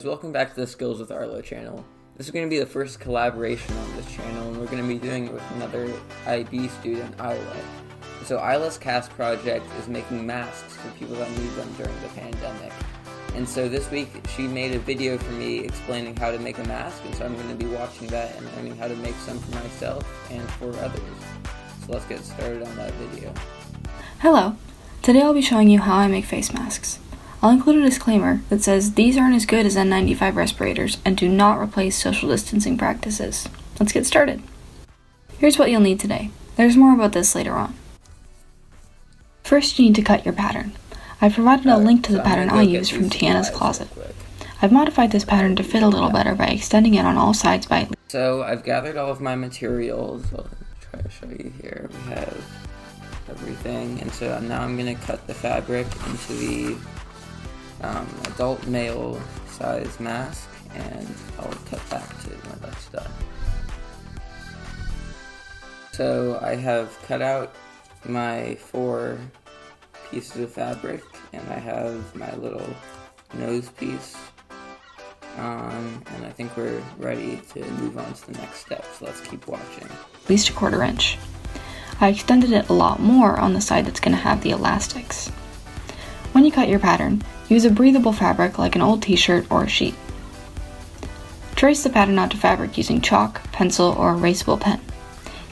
Welcome back to the Skills with Arlo channel. This is going to be the first collaboration on this channel, and we're going to be doing it with another IB student, Eila. So Eila's CAS project is making masks for people that need them during the pandemic. And so this week she made a video for me explaining how to make a mask, and so I'm going to be watching that and learning how to make some for myself and for others. So let's get started on that video. Hello, today I'll be showing you how I make face masks. I'll include a disclaimer that says these aren't as good as N95 respirators and do not replace social distancing practices. Let's get started. Here's what you'll need today. There's more about this later on. First, you need to cut your pattern. I've provided a link to the pattern I use from Tiana's closet. I've modified this pattern to fit a little better by extending it on all sides by... So I've gathered all of my materials. I'll try to show you here. We have everything, and so now I'm going to cut the fabric into the adult male size mask, and I'll cut back to when that's done. So I have cut out my 4 pieces of fabric, and I have my little nose piece on, and I think we're ready to move on to the next step, so let's keep watching. At least a 1/4 inch. I extended it a lot more on the side that's going to have the elastics. When you cut your pattern, use a breathable fabric like an old t-shirt or a sheet. Trace the pattern onto fabric using chalk, pencil, or erasable pen.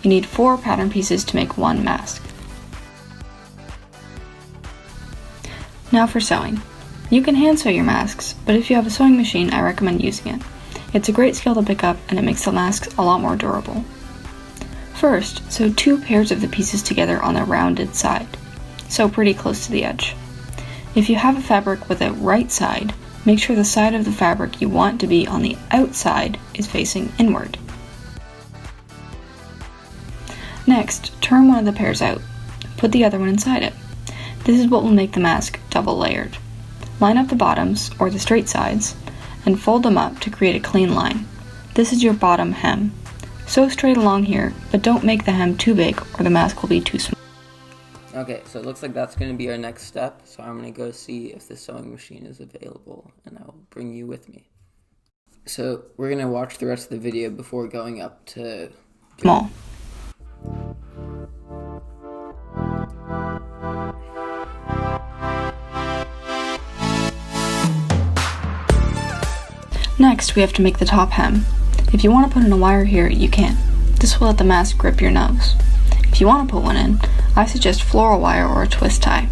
You need 4 pattern pieces to make 1 mask. Now for sewing. You can hand sew your masks, but if you have a sewing machine, I recommend using it. It's a great skill to pick up, and it makes the masks a lot more durable. First, sew 2 pairs of the pieces together on the rounded side. Sew pretty close to the edge. If you have a fabric with a right side, make sure the side of the fabric you want to be on the outside is facing inward. Next, turn one of the pairs out. Put the other one inside it. This is what will make the mask double layered. Line up the bottoms, or the straight sides, and fold them up to create a clean line. This is your bottom hem. Sew straight along here, but don't make the hem too big or the mask will be too small. Okay, so it looks like that's going to be our next step, so I'm going to go see if the sewing machine is available, and I'll bring you with me. So we're going to watch the rest of the video before going up to... Small. Next, we have to make the top hem. If you want to put in a wire here, you can. This will let the mask grip your nose. If you want to put one in, I suggest floral wire or a twist tie.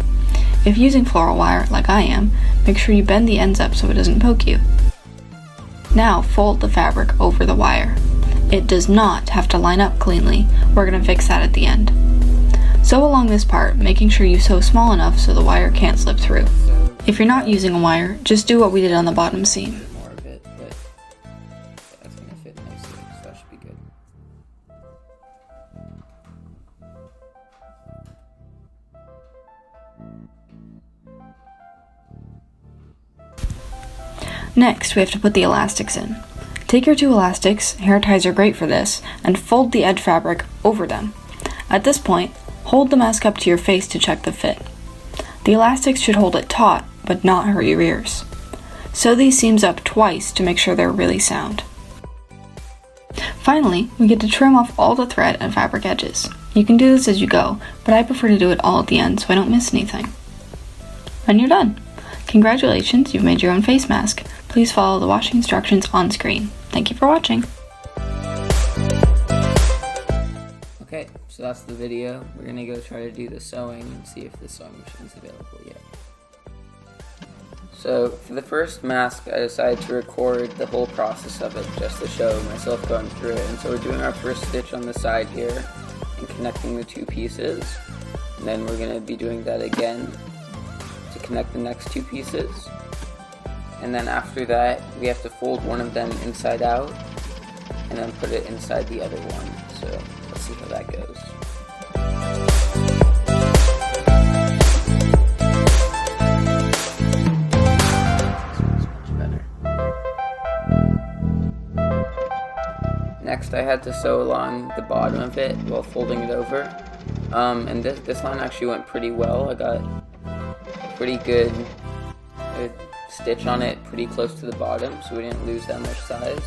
If using floral wire, like I am, make sure you bend the ends up so it doesn't poke you. Now fold the fabric over the wire. It does not have to line up cleanly. We're going to fix that at the end. Sew along this part, making sure you sew small enough so the wire can't slip through. If you're not using a wire, just do what we did on the bottom seam. More of it, but that's going to fit nicely, so that should be good. Next, we have to put the elastics in. Take your 2 elastics, hair ties are great for this, and fold the edge fabric over them. At this point, hold the mask up to your face to check the fit. The elastics should hold it taut, but not hurt your ears. Sew these seams up twice to make sure they're really sound. Finally, we get to trim off all the thread and fabric edges. You can do this as you go, but I prefer to do it all at the end so I don't miss anything. And you're done! Congratulations, you've made your own face mask. Please follow the washing instructions on screen. Thank you for watching. Okay, so that's the video. We're going to go try to do the sewing and see if the sewing machine is available yet. So for the first mask, I decided to record the whole process of it just to show myself going through it. And so we're doing our first stitch on the side here and connecting the 2 pieces. And then we're going to be doing that again to connect the next 2 pieces. And then after that, we have to fold one of them inside out and then put it inside the other one. So let's see how that goes. Next, I had to sew along the bottom of it while folding it over. And this line actually went pretty well. I got pretty good stitch on it pretty close to the bottom, so we didn't lose that much size.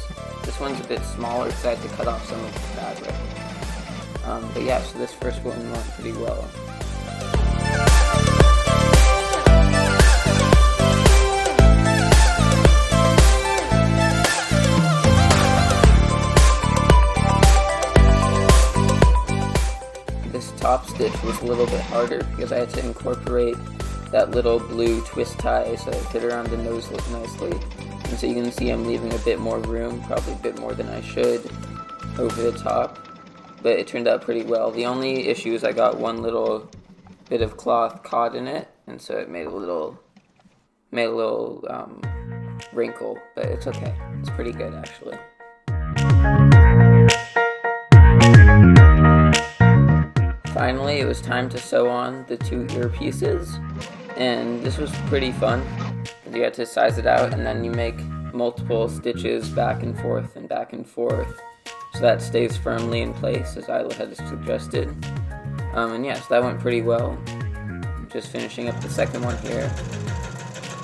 This one's a bit smaller because I had to cut off some of the fabric. But yeah, so this first one went pretty well. This top stitch was a little bit harder because I had to incorporate that little blue twist tie so it fit around the nose nicely. And so you can see I'm leaving a bit more room, probably a bit more than I should, over the top. But it turned out pretty well. The only issue is I got one little bit of cloth caught in it, and so it made a little wrinkle, but it's okay. It's pretty good actually. Finally, it was time to sew on the 2 earpieces, and this was pretty fun. You had to size it out, and then you make multiple stitches back and forth, so that stays firmly in place, as Eila had suggested. And yeah, so that went pretty well. Just finishing up the second one here,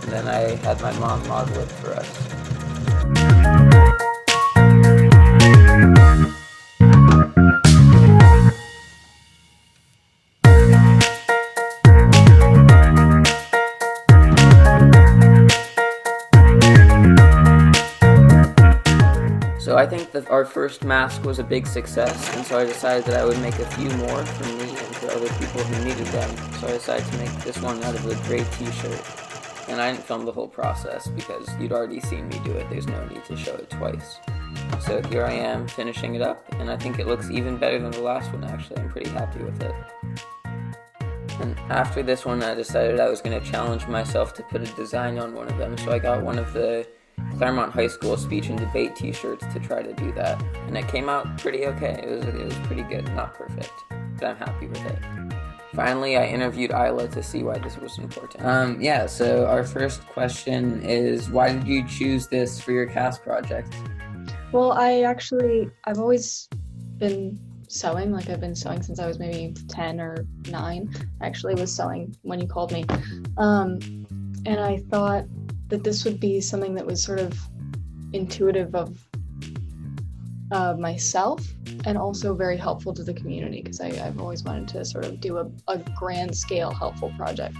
and then I had my mom model it for us. So I think that our first mask was a big success, and so I decided that I would make a few more for me and for other people who needed them. So I decided to make this one out of a gray t-shirt. And I didn't film the whole process because you'd already seen me do it. There's no need to show it twice. So here I am finishing it up, and I think it looks even better than the last one actually. I'm pretty happy with it. And after this one I decided I was going to challenge myself to put a design on one of them. So I got one of the Claremont High School speech and debate t-shirts to try to do that, and it came out pretty okay. It was pretty good, not perfect, but I'm happy with it. Finally, I interviewed Eila to see why this was important. Yeah, so our first question is, why did you choose this for your CAS project? Well, I've always been sewing. Like, I've been sewing since I was maybe 10 or 9. I actually was sewing when you called me. And I thought that this would be something that was sort of intuitive of myself and also very helpful to the community, because I've always wanted to sort of do a grand scale helpful project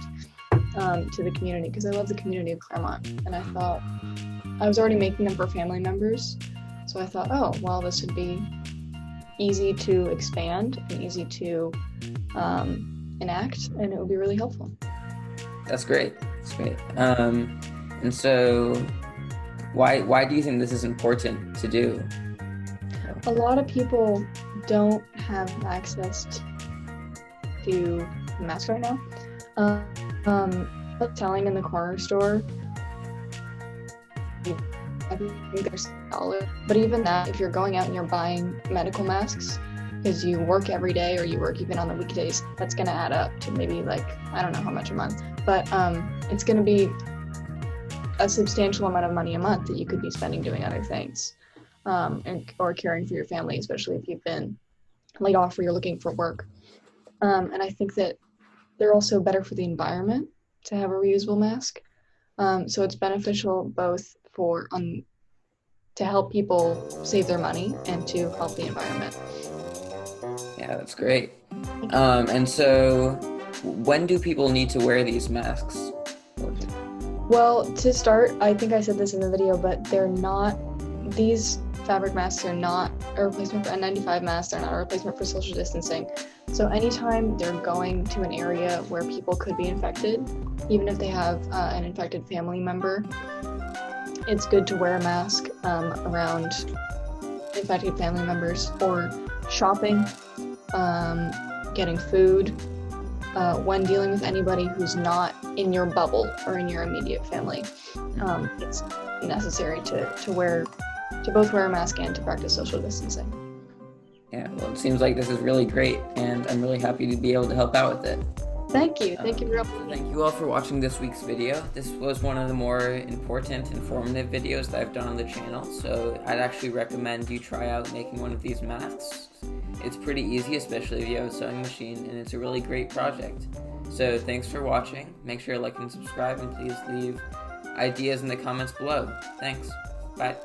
to the community, because I love the community of Claremont, and I thought I was already making them for family members, so I thought, oh well, this would be easy to expand and easy to enact, and it would be really helpful. That's great. And so, why do you think this is important to do? A lot of people don't have access to masks right now. Selling in the corner store, I think they're solid. But even that, if you're going out and you're buying medical masks because you work every day or you work even on the weekdays, that's going to add up to maybe I don't know how much a month, but it's going to be a substantial amount of money a month that you could be spending doing other things, or caring for your family, especially if you've been laid off or you're looking for work. And I think that they're also better for the environment to have a reusable mask. So it's beneficial both for to help people save their money and to help the environment. Yeah, that's great. And so, when do people need to wear these masks? Well, to start, I think I said this in the video, but these fabric masks are not a replacement for N95 masks. They're not a replacement for social distancing. So anytime they're going to an area where people could be infected, even if they have an infected family member, it's good to wear a mask around infected family members, or shopping, getting food, when dealing with anybody who's not in your bubble or in your immediate family. It's necessary to both wear a mask and to practice social distancing. Yeah, well, it seems like this is really great, and I'm really happy to be able to help out with it. Thank you. Thank you for Thank you all for watching this week's video. This was one of the more important, informative videos that I've done on the channel, so I'd actually recommend you try out making one of these masks. It's pretty easy, especially if you have a sewing machine, and it's a really great project. So thanks for watching. Make sure to like and subscribe, and please leave ideas in the comments below. Thanks. Bye.